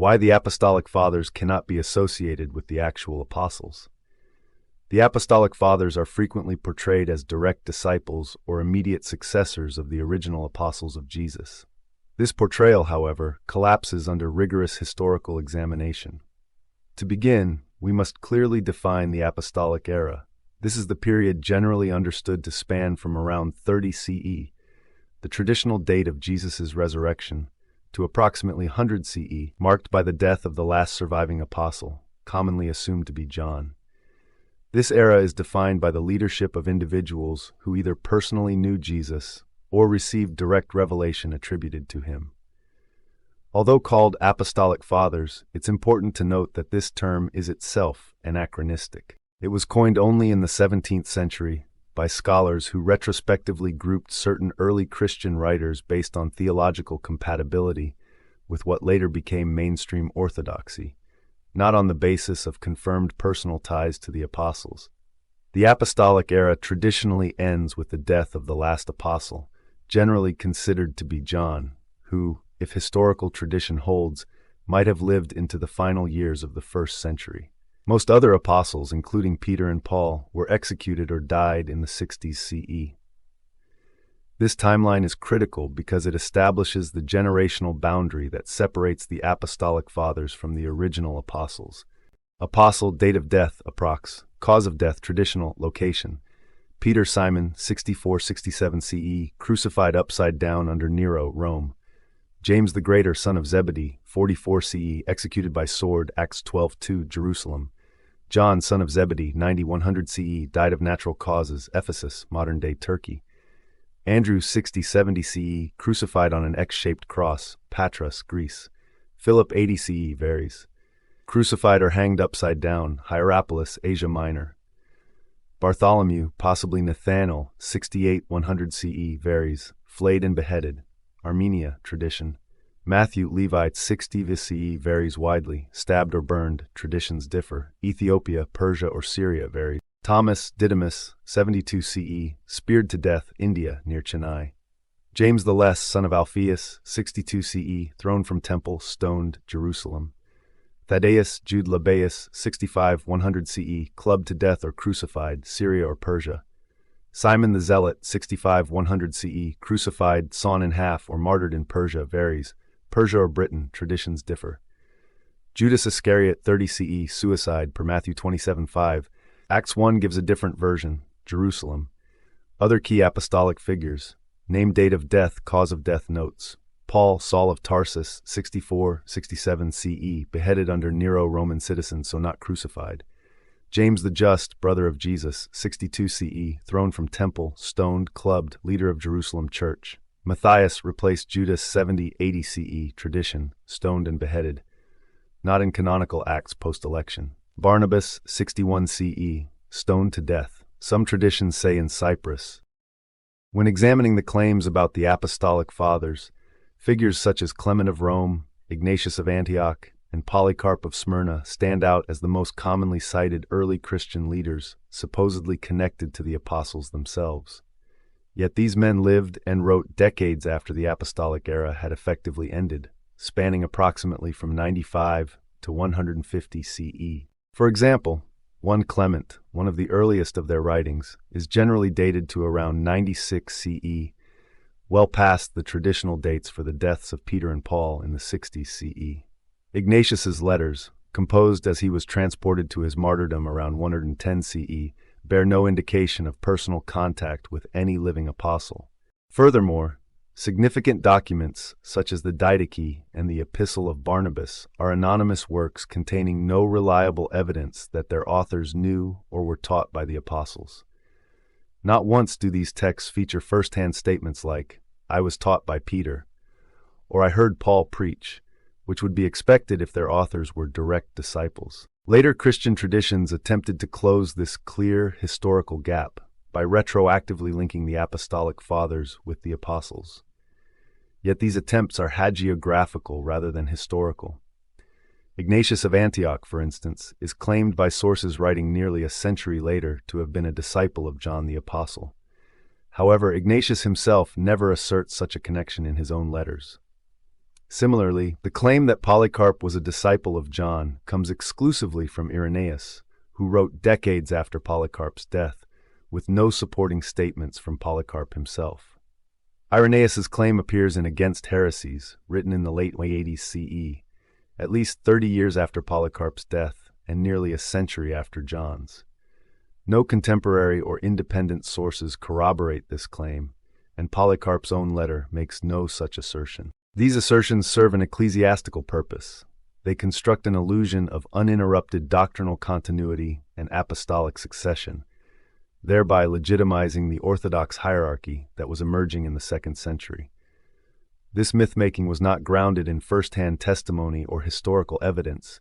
Why the Apostolic Fathers cannot be associated with the actual apostles. The Apostolic Fathers are frequently portrayed as direct disciples or immediate successors of the original apostles of Jesus. This portrayal, however, collapses under rigorous historical examination. To begin, we must clearly define the Apostolic Era. This is the period generally understood to span from around 30 CE, the traditional date of Jesus' resurrection, to approximately 100 CE, marked by the death of the last surviving apostle, commonly assumed to be John. This era is defined by the leadership of individuals who either personally knew Jesus or received direct revelation attributed to him. Although called Apostolic Fathers, it's important to note that this term is itself anachronistic. It was coined only in the 17th century by scholars who retrospectively grouped certain early Christian writers based on theological compatibility with what later became mainstream orthodoxy, not on the basis of confirmed personal ties to the apostles. The Apostolic Era traditionally ends with the death of the last apostle, generally considered to be John, who, if historical tradition holds, might have lived into the final years of the first century. Most other apostles, including Peter and Paul, were executed or died in the 60s CE. This timeline is critical because it establishes the generational boundary that separates the Apostolic Fathers from the original apostles. Apostle, date of death, approx. Cause of death, traditional, location. Peter Simon, 64-67 CE, crucified upside down under Nero, Rome. James the Greater, son of Zebedee, 44 CE, executed by sword, Acts 12:2, Jerusalem. John, son of Zebedee, 90-100 CE, died of natural causes, Ephesus, modern-day Turkey. Andrew, 60-70 CE, crucified on an X-shaped cross, Patras, Greece. Philip, 80 CE, varies. Crucified or hanged upside down, Hierapolis, Asia Minor. Bartholomew, possibly Nathanael, 68-100 CE, varies. Flayed and beheaded, Armenia, tradition. Matthew, Levite, 60 CE, varies widely. Stabbed or burned, traditions differ. Ethiopia, Persia, or Syria varies. Thomas, Didymus, 72 CE, speared to death, India, near Chennai. James the Less, son of Alphaeus, 62 CE, thrown from temple, stoned, Jerusalem. Thaddeus, Jude Labbaeus, 65-100 CE, clubbed to death or crucified, Syria or Persia. Simon the Zealot, 65-100 CE, crucified, sawn in half, or martyred in Persia, varies. Persia or Britain, traditions differ. Judas Iscariot, 30 CE, suicide, per Matthew 27:5. Acts 1 gives a different version, Jerusalem. Other key apostolic figures. Name, date of death, cause of death notes. Paul, Saul of Tarsus, 64-67 CE, beheaded under Nero, Roman citizen, so not crucified. James the Just, brother of Jesus, 62 CE, thrown from temple, stoned, clubbed, leader of Jerusalem church. Matthias replaced Judas, 70-80 CE, tradition, stoned and beheaded. Not in canonical Acts post-election. Barnabas, 61 CE, stoned to death. Some traditions say in Cyprus. When examining the claims about the Apostolic Fathers, figures such as Clement of Rome, Ignatius of Antioch, and Polycarp of Smyrna stand out as the most commonly cited early Christian leaders supposedly connected to the apostles themselves. Yet these men lived and wrote decades after the Apostolic Era had effectively ended, spanning approximately from 95 to 150 CE. For example, 1 Clement, one of the earliest of their writings, is generally dated to around 96 CE, well past the traditional dates for the deaths of Peter and Paul in the 60s CE. Ignatius's letters, composed as he was transported to his martyrdom around 110 CE, bear no indication of personal contact with any living apostle. Furthermore, significant documents such as the Didache and the Epistle of Barnabas are anonymous works containing no reliable evidence that their authors knew or were taught by the apostles. Not once do these texts feature first-hand statements like, "I was taught by Peter," or "I heard Paul preach," which would be expected if their authors were direct disciples. Later Christian traditions attempted to close this clear historical gap by retroactively linking the Apostolic Fathers with the apostles. Yet these attempts are hagiographical rather than historical. Ignatius of Antioch, for instance, is claimed by sources writing nearly a century later to have been a disciple of John the Apostle. However, Ignatius himself never asserts such a connection in his own letters. Similarly, the claim that Polycarp was a disciple of John comes exclusively from Irenaeus, who wrote decades after Polycarp's death, with no supporting statements from Polycarp himself. Irenaeus's claim appears in Against Heresies, written in the late 80s CE, at least 30 years after Polycarp's death and nearly a century after John's. No contemporary or independent sources corroborate this claim, and Polycarp's own letter makes no such assertion. These assertions serve an ecclesiastical purpose. They construct an illusion of uninterrupted doctrinal continuity and apostolic succession, thereby legitimizing the orthodox hierarchy that was emerging in the 2nd century. This myth-making was not grounded in first-hand testimony or historical evidence,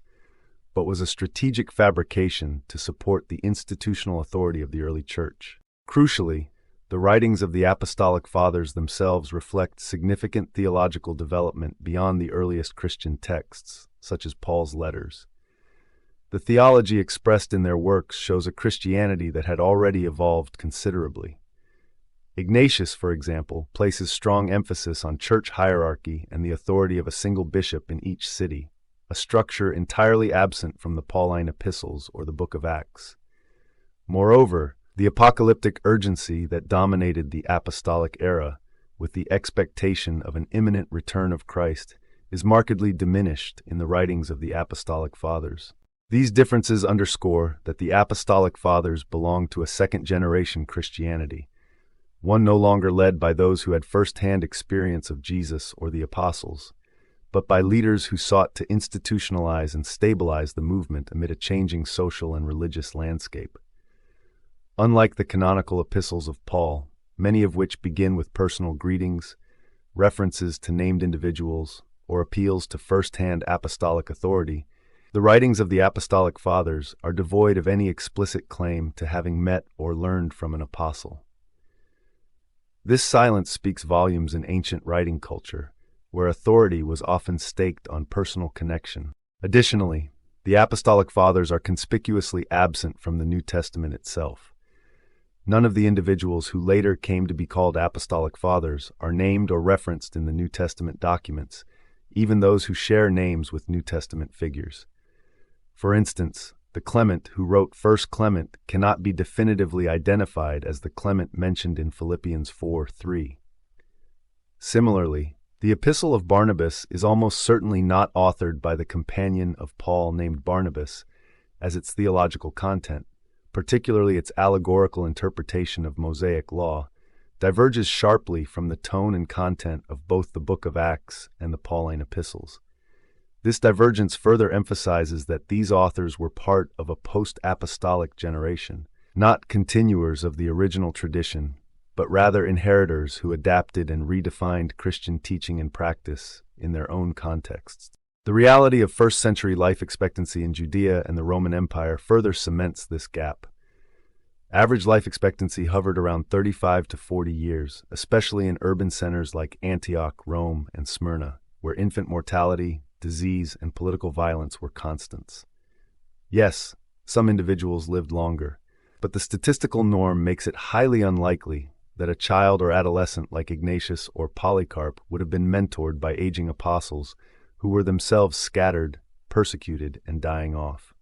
but was a strategic fabrication to support the institutional authority of the early church. Crucially, the writings of the Apostolic Fathers themselves reflect significant theological development beyond the earliest Christian texts, such as Paul's letters. The theology expressed in their works shows a Christianity that had already evolved considerably. Ignatius, for example, places strong emphasis on church hierarchy and the authority of a single bishop in each city, a structure entirely absent from the Pauline epistles or the Book of Acts. Moreover, the apocalyptic urgency that dominated the Apostolic Era, with the expectation of an imminent return of Christ, is markedly diminished in the writings of the Apostolic Fathers. These differences underscore that the Apostolic Fathers belonged to a second-generation Christianity, one no longer led by those who had first-hand experience of Jesus or the apostles, but by leaders who sought to institutionalize and stabilize the movement amid a changing social and religious landscape. Unlike the canonical epistles of Paul, many of which begin with personal greetings, references to named individuals, or appeals to first-hand apostolic authority, the writings of the Apostolic Fathers are devoid of any explicit claim to having met or learned from an apostle. This silence speaks volumes in ancient writing culture, where authority was often staked on personal connection. Additionally, the Apostolic Fathers are conspicuously absent from the New Testament itself. None of the individuals who later came to be called Apostolic Fathers are named or referenced in the New Testament documents, even those who share names with New Testament figures. For instance, the Clement who wrote 1 Clement cannot be definitively identified as the Clement mentioned in Philippians 4:3. Similarly, the Epistle of Barnabas is almost certainly not authored by the companion of Paul named Barnabas, as its theological content, particularly its allegorical interpretation of Mosaic law, diverges sharply from the tone and content of both the Book of Acts and the Pauline epistles. This divergence further emphasizes that these authors were part of a post-apostolic generation, not continuers of the original tradition, but rather inheritors who adapted and redefined Christian teaching and practice in their own contexts. The reality of first-century life expectancy in Judea and the Roman Empire further cements this gap. Average life expectancy hovered around 35 to 40 years, especially in urban centers like Antioch, Rome, and Smyrna, where infant mortality, disease, and political violence were constants. Yes, some individuals lived longer, but the statistical norm makes it highly unlikely that a child or adolescent like Ignatius or Polycarp would have been mentored by aging apostles who were themselves scattered, persecuted, and dying off.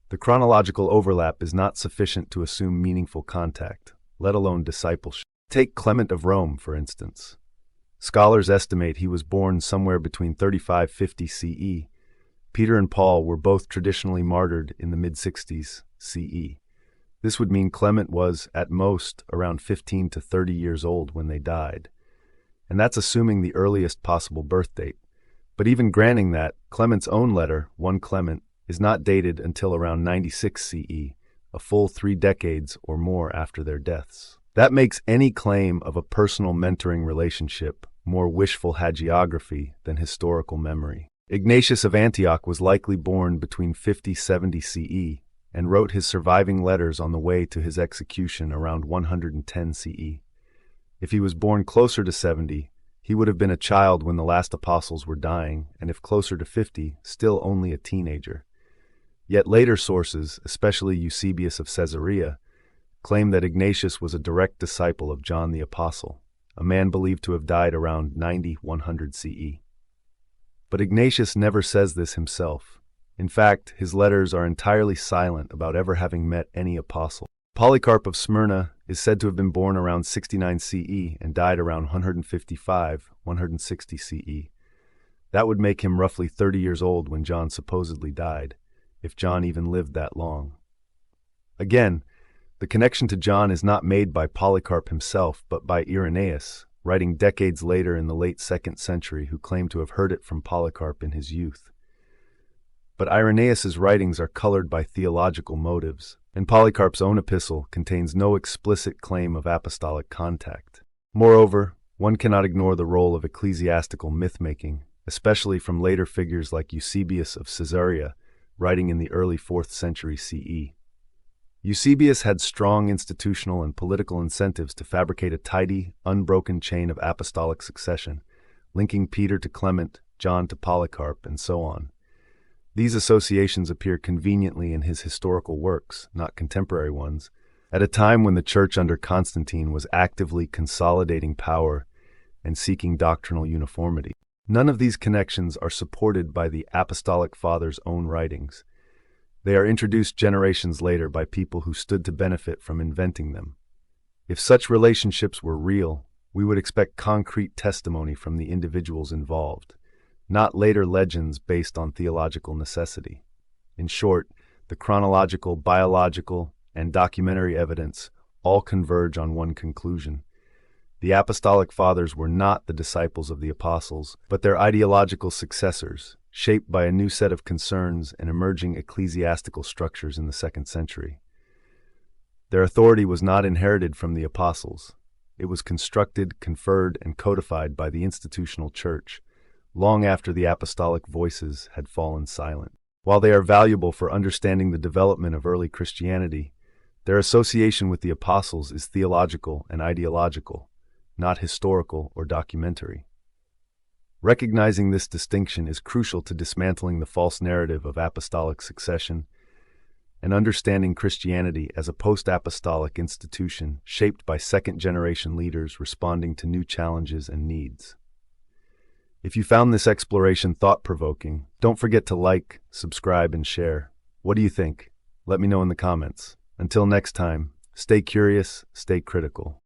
The chronological overlap is not sufficient to assume meaningful contact, let alone discipleship. Take Clement of Rome, for instance. Scholars estimate he was born somewhere between 3550 CE. Peter and Paul were both traditionally martyred in the mid-60s CE. This would mean Clement was, at most, around 15 to 30 years old when they died. And that's assuming the earliest possible birth date. But even granting that, Clement's own letter, 1 Clement, is not dated until around 96 CE, a full 3 decades or more after their deaths. That makes any claim of a personal mentoring relationship more wishful hagiography than historical memory. Ignatius of Antioch was likely born between 50-70 CE and wrote his surviving letters on the way to his execution around 110 CE. If he was born closer to 70, he would have been a child when the last apostles were dying, and if closer to 50, still only a teenager. Yet later sources, especially Eusebius of Caesarea, claim that Ignatius was a direct disciple of John the Apostle, a man believed to have died around 90-100 CE. But Ignatius never says this himself. In fact, his letters are entirely silent about ever having met any apostle. Polycarp of Smyrna is said to have been born around 69 CE and died around 155-160 CE. That would make him roughly 30 years old when John supposedly died, if John even lived that long. Again, the connection to John is not made by Polycarp himself, but by Irenaeus, writing decades later in the late 2nd century, who claimed to have heard it from Polycarp in his youth. But Irenaeus's writings are colored by theological motives, and Polycarp's own epistle contains no explicit claim of apostolic contact. Moreover, one cannot ignore the role of ecclesiastical myth-making, especially from later figures like Eusebius of Caesarea, writing in the early 4th century CE. Eusebius had strong institutional and political incentives to fabricate a tidy, unbroken chain of apostolic succession, linking Peter to Clement, John to Polycarp, and so on. These associations appear conveniently in his historical works, not contemporary ones, at a time when the Church under Constantine was actively consolidating power and seeking doctrinal uniformity. None of these connections are supported by the Apostolic Fathers' own writings. They are introduced generations later by people who stood to benefit from inventing them. If such relationships were real, we would expect concrete testimony from the individuals involved, not later legends based on theological necessity. In short, the chronological, biological, and documentary evidence all converge on one conclusion. The Apostolic Fathers were not the disciples of the apostles, but their ideological successors, shaped by a new set of concerns and emerging ecclesiastical structures in the 2nd century. Their authority was not inherited from the apostles. It was constructed, conferred, and codified by the institutional church, long after the apostolic voices had fallen silent. While they are valuable for understanding the development of early Christianity, their association with the apostles is theological and ideological, not historical or documentary. Recognizing this distinction is crucial to dismantling the false narrative of apostolic succession and understanding Christianity as a post-apostolic institution shaped by 2nd-generation leaders responding to new challenges and needs. If you found this exploration thought-provoking, don't forget to like, subscribe, and share. What do you think? Let me know in the comments. Until next time, stay curious, stay critical.